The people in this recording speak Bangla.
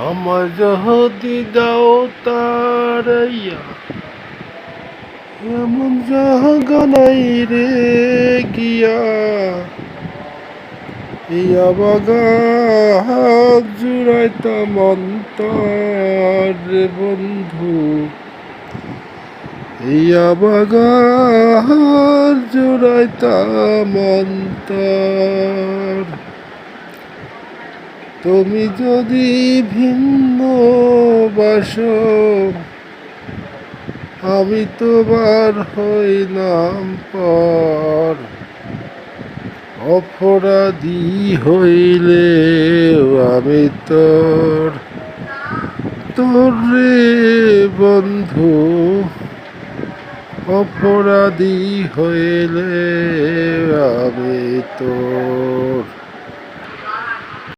আমার যদি দাও তারাইয়া এমন জাগা নাই রে গিয়া ইয়া বাগান জুড়াইতাম অন্তর রে বন্ধু ইয়া বাগান জুড়াইতাম অন্তর। তুমি যদি ভিন্ন বাসো আমি তোমার হইলাম পর, অপরাধী হইলে আমি তোর তোর রে বন্ধু, অপরাধী হইলে আমি তোর।